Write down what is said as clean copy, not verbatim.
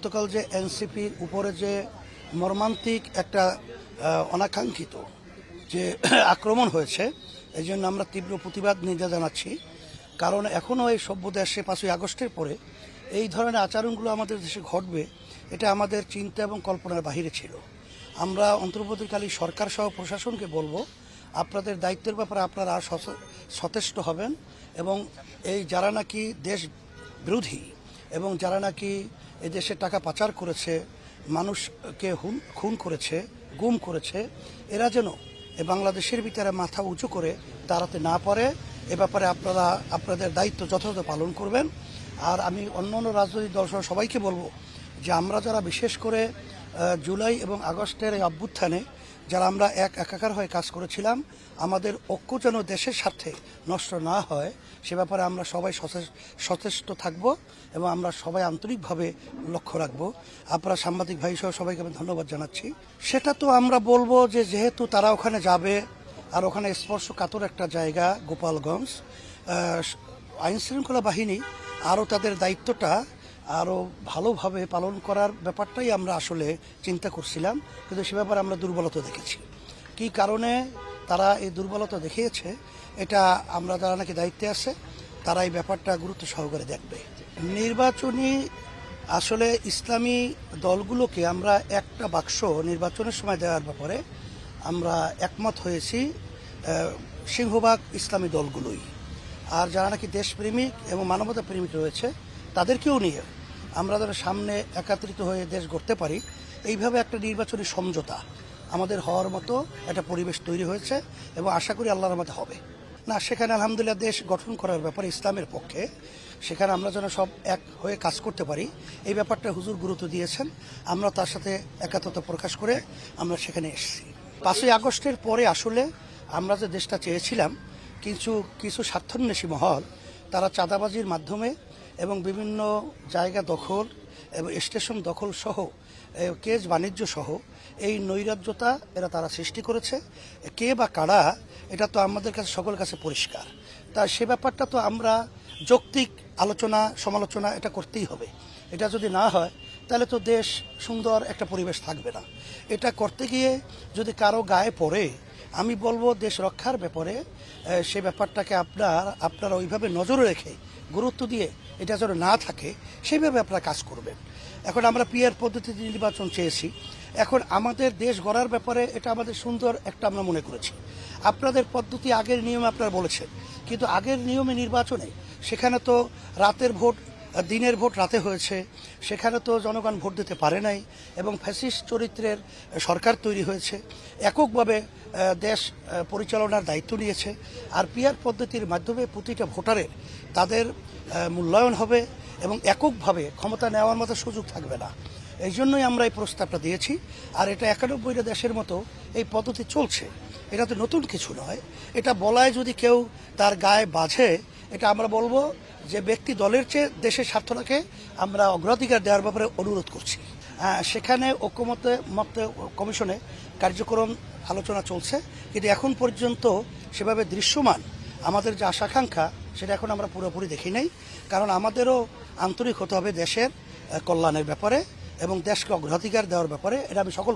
গতকাল যে এনসিপির উপরে যে মর্মান্তিক একটা অনাকাঙ্ক্ষিত যে আক্রমণ হয়েছে, এই জন্য আমরা তীব্র প্রতিবাদ নিন্দা জানাচ্ছি। কারণ এখনও এই সভ্য দেশে 5ই আগস্টের পরে এই ধরনের আচরণগুলো আমাদের দেশে ঘটবে, এটা আমাদের চিন্তা এবং কল্পনার বাহিরে ছিল। আমরা অন্তর্বর্তীকালীন সরকার সহ প্রশাসনকে বলবো, আপনাদের দায়িত্বের ব্যাপারে আপনারা সচেষ্ট হবেন এবং এই যারা নাকি দেশ বিরোধী এবং যারা নাকি এই দেশে টাকা পাচার করেছে, মানুষকে খুন করেছে, গুম করেছে, এরা যেন বাংলাদেশের ভিতরে মাথা উঁচু করে দাঁড়াতে না পারে, এ ব্যাপারে আপনারা আপনাদের দায়িত্ব যথাযথ পালন করবেন। আর আমি অন্য রাজনৈতিক দল সহ সবাইকে বলবো যে আমরা যারা বিশেষ করে জুলাই এবং আগস্টের এই অভ্যুত্থানে যারা আমরা একাকার হয়ে কাজ করেছিলাম, আমাদের ঐক্য যেন দেশের স্বার্থে নষ্ট না হয় সে ব্যাপারে আমরা সবাই সচেষ্ট থাকব এবং আমরা সবাই আন্তরিকভাবে লক্ষ্য রাখব। আপনারা সাংবাদিক ভাই সহ সবাইকে আমি ধন্যবাদ জানাচ্ছি। সেটা তো আমরা বলবো যে যেহেতু তারা ওখানে যাবে আর ওখানে স্পর্শকাতর একটা জায়গা গোপালগঞ্জ, আইনশৃঙ্খলা বাহিনী আরও তাদের দায়িত্বটা আরও ভালোভাবে পালন করার ব্যাপারটাই আমরা আসলে চিন্তা করছিলাম, কিন্তু সে ব্যাপারে আমরা দুর্বলতা দেখেছি। কী কারণে তারা এই দুর্বলতা দেখিয়েছে, এটা আমরা যারা নাকি দায়িত্বে আছে তারা এই ব্যাপারটা গুরুত্ব সহকারে দেখবে। নির্বাচনী আসলে ইসলামী দলগুলোকে আমরা একটা বাক্স নির্বাচনের সময় দেওয়ার ব্যাপারে আমরা একমত হয়েছি, সিংহভাগ ইসলামী দলগুলোই। আর যারা নাকি দেশপ্রেমিক এবং মানবতা প্রেমিক রয়েছে তাদেরকেও নিয়ে আমরা যারা সামনে একত্রিত হয়ে দেশ গড়তে পারি, এইভাবে একটা নির্বাচনী সমঝোতা আমাদের হওয়ার মতো একটা পরিবেশ তৈরি হয়েছে এবং আশা করি আল্লাহর রহমতে হবে। না, সেখানে আলহামদুলিল্লাহ দেশ গঠন করার ব্যাপারে ইসলামের পক্ষে, সেখানে আমরা যেন সব এক হয়ে কাজ করতে পারি এই ব্যাপারটা হুজুর গুরুত্ব দিয়েছেন। আমরা তার সাথে একাত্মতা প্রকাশ করে আমরা সেখানে এসেছি। 5ই আগস্টের পরে আসলে আমরা যে দেশটা চেয়েছিলাম, কিছু স্বার্থান্বেষী মহল তারা চাঁদাবাজির মাধ্যমে এবং বিভিন্ন জায়গা দখল এবং স্টেশন দখল সহ কেজ বাণিজ্য সহ এই নৈরাজ্যতা তারা সৃষ্টি করেছে। কে বা কারা, এটা তো আমাদের কাছে সকলের কাছে পরিষ্কার। তা সে ব্যাপারটা তো আমরা যৌক্তিক আলোচনা সমালোচনা এটা করতেই হবে। এটা যদি না হয় তাহলে তো দেশ সুন্দর একটা পরিবেশ থাকবে না। এটা করতে গিয়ে যদি কারো গায়ে পড়ে, আমি বলবো দেশ রক্ষার ব্যাপারে সে ব্যাপারটাকে আপনারা ওইভাবে নজরে রেখে গুরুত্ব দিয়ে এটা যেন না থাকে সেইভাবে আপনারা কাজ করবেন। এখন আমরা পিআর পদ্ধতিতে নির্বাচন চেয়েছি, এখন আমাদের দেশ গড়ার ব্যাপারে এটা আমাদের সুন্দর একটা আমরা মনে করেছি। আপনাদের পদ্ধতি আগের নিয়মে আপনারা বলেছেন, কিন্তু আগের নিয়মে নির্বাচনে সেখানে তো রাতের ভোট দিনের ভোট রাতে হয়েছে, সেখানে তো জনগণ ভোট দিতে পারে নাই এবং ফ্যাসিস্ট চরিত্রের সরকার তৈরি হয়েছে, এককভাবে দেশ পরিচালনার দায়িত্ব নিয়েছে। আর পিআর পদ্ধতির মাধ্যমে প্রতিটা ভোটারের তাদের মূল্যায়ন হবে এবং এককভাবে ক্ষমতা নেওয়ার মতো সুযোগ থাকবে না। এই জন্যই আমরা এই প্রস্তাবটা দিয়েছি। আর এটা 91টা দেশের মতো এই পদ্ধতি চলছে, এটা তো নতুন কিছু নয়। এটা বলায় যদি কেউ তার গায়ে বাজে, এটা আমরা বলবো যে ব্যক্তি দলের চেয়ে দেশের স্বার্থটাকে আমরা অগ্রাধিকার দেওয়ার ব্যাপারে অনুরোধ করছি। সেখানে ঐক্যমত কমিশনে কার্যক্রম আলোচনা চলছে, কিন্তু এখন পর্যন্ত সেভাবে দৃশ্যমান আমাদের যে আশাকাঙ্ক্ষা সেটা এখন আমরা পুরোপুরি দেখি নাই। কারণ আমাদেরও আন্তরিক হতে হবে দেশের কল্যাণের ব্যাপারে এবং দেশকে অগ্রাধিকার দেওয়ার ব্যাপারে। এটা আমি সকল